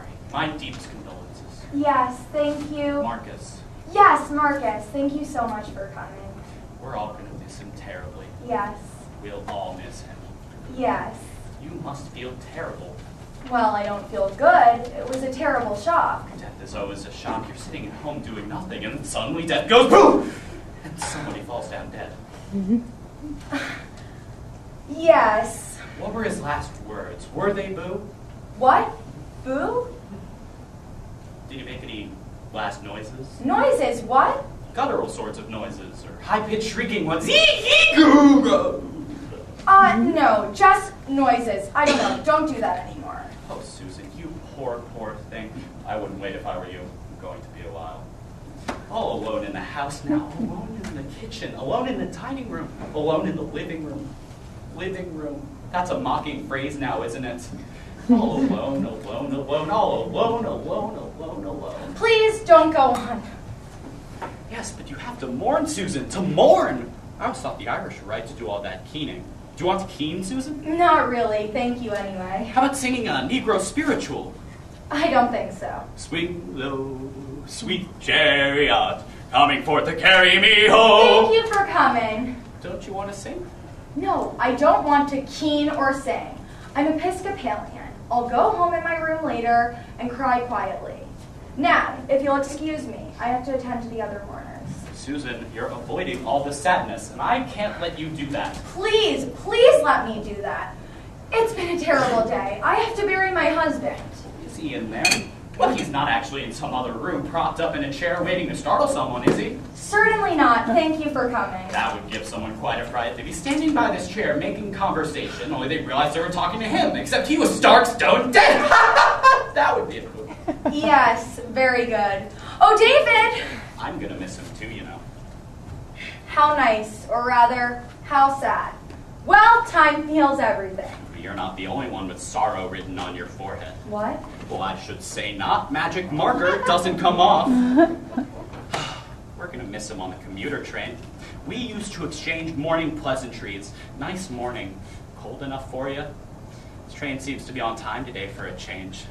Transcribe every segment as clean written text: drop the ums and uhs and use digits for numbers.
sorry. My deepest condolences. Yes, thank you. Marcus. Yes, Marcus, thank you so much for coming. We're all going to miss him terribly. Yes. We'll all miss him. Yes. You must feel terrible. Well, I don't feel good. It was a terrible shock. Death is always a shock. You're sitting at home doing nothing, and then suddenly death goes boom! And somebody falls down dead. Yes. What were his last words? Were they boo? What? Boo? Did he make any last noises? Noises, what? Guttural sorts of noises, or high-pitched shrieking ones. Goo! No, just noises. I don't know. Don't do that anymore. Oh, Susan, you poor, poor thing. I wouldn't wait if I were you. I'm going to be a while. All alone in the house now, alone in the kitchen, alone in the dining room, alone in the living room. Living room. That's a mocking phrase now, isn't it? All alone, alone, alone, all alone, alone, alone, alone. Please don't go on. Yes, but you have to mourn, Susan, to mourn! I always thought the Irish were right to do all that keening. Do you want to keen, Susan? Not really. Thank you anyway. How about singing a Negro spiritual? I don't think so. Swing low, sweet chariot, coming forth to carry me home. Thank you for coming. Don't you want to sing? No, I don't want to keen or sing. I'm Episcopalian. I'll go home in my room later and cry quietly. Now, if you'll excuse me, I have to attend to the other mourners. Susan, you're avoiding all the sadness, and I can't let you do that. Please, please let me do that. It's been a terrible day. I have to bury my husband. Is he in there? Well, he's not actually in some other room, propped up in a chair waiting to startle someone, is he? Certainly not. Thank you for coming. That would give someone quite a fright to be standing by this chair making conversation, only they realized they were talking to him, except he was stark stone dead. That would be a move. Yes, very good. Oh, David! I'm gonna miss him too, you know. How nice, or rather, how sad. Well, time heals everything. You're not the only one with sorrow written on your forehead. What? Well, I should say not. Magic marker doesn't come off. We're gonna miss him on the commuter train. We used to exchange morning pleasantries. Nice morning. Cold enough for you? This train seems to be on time today for a change.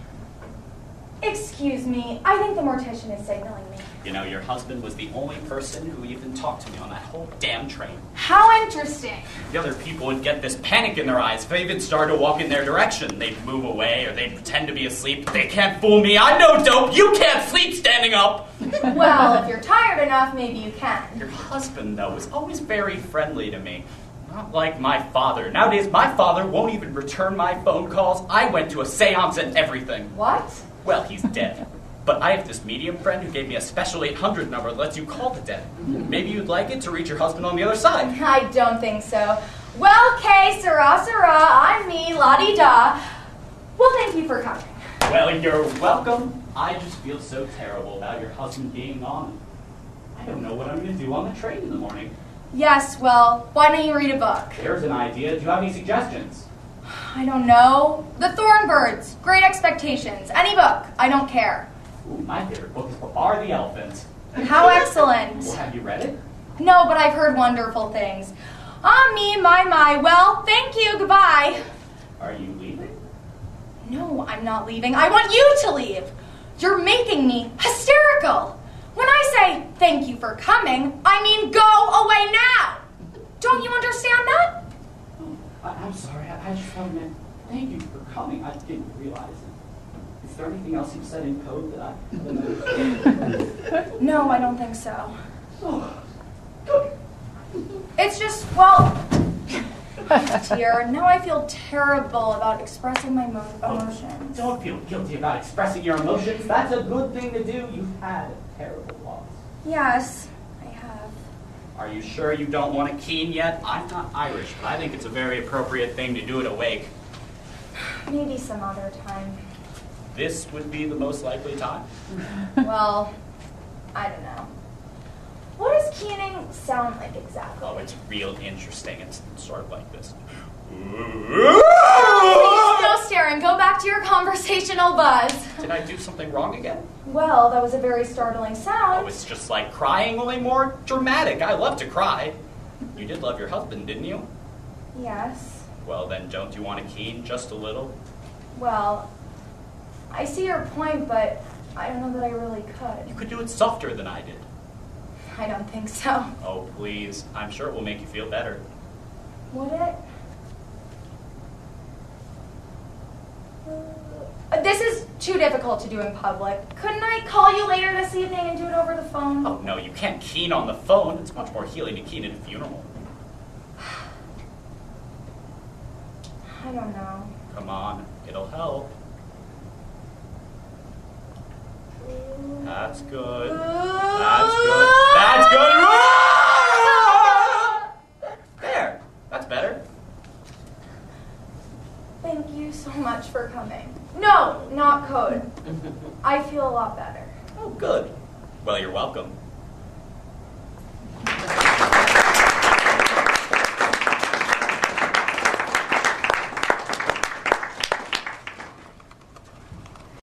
Excuse me, I think the mortician is signaling me. You know, your husband was the only person who even talked to me on that whole damn train. How interesting. The other people would get this panic in their eyes if they even started to walk in their direction. They'd move away or they'd pretend to be asleep. They can't fool me. I'm no dope. You can't sleep standing up. Well, if you're tired enough, maybe you can. Your husband, though, was always very friendly to me. Not like my father. Nowadays, my father won't even return my phone calls. I went to a seance and everything. What? Well, he's dead. But I have this medium friend who gave me a special 800 number that lets you call the dead. Maybe you'd like it to reach your husband on the other side. I don't think so. Well, Kay, Sarah, I'm me, la-di-da. Well, thank you for coming. Well, you're welcome. I just feel so terrible about your husband being gone. I don't know what I'm going to do on the train in the morning. Yes, well, why don't you read a book? There's an idea. Do you have any suggestions? I don't know. The Thornbirds, Great Expectations, any book. I don't care. Ooh, my favorite book is Bar the Elephant. How excellent. Well, have you read it? No, but I've heard wonderful things. Ah, me, my. Well, thank you, goodbye. Are you leaving? No, I'm not leaving. I want you to leave. You're making me hysterical. When I say thank you for coming, I mean go away now. Don't you understand that? Oh, I'm sorry. I just thought meant thank you for coming. I didn't realize it. Is there anything else you said in code that I... No, I don't think so. Oh, good. It's just, well, dear, now I feel terrible about expressing my emotions. Don't feel guilty about expressing your emotions. That's a good thing to do. You've had a terrible loss. Yes, I have. Are you sure you don't want to keen yet? I'm not Irish, but I think it's a very appropriate thing to do at a wake. Maybe some other time. This would be the most likely time. Well, I don't know. What does keening sound like exactly? Oh, it's real interesting. It's sort of like this. Please, no staring. Go back to your conversational buzz. Did I do something wrong again? Well, that was a very startling sound. Oh, it's just like crying, only more dramatic. I love to cry. You did love your husband, didn't you? Yes. Well, then don't you want to keen just a little? Well, I see your point, but I don't know that I really You could. could do it softer than I did. I don't think so. Oh, please. I'm sure it will make you feel better. Would it? This is too difficult to do in public. Couldn't I call you later this evening and do it over the phone? Oh, no, you can't keen on the phone. It's much more healing to keen at a funeral. I don't know. Come on, it'll help. That's good. That's good. That's good. There. That's better. Thank you so much for coming. No, not code. I feel a lot better. Oh, good. Well, you're welcome.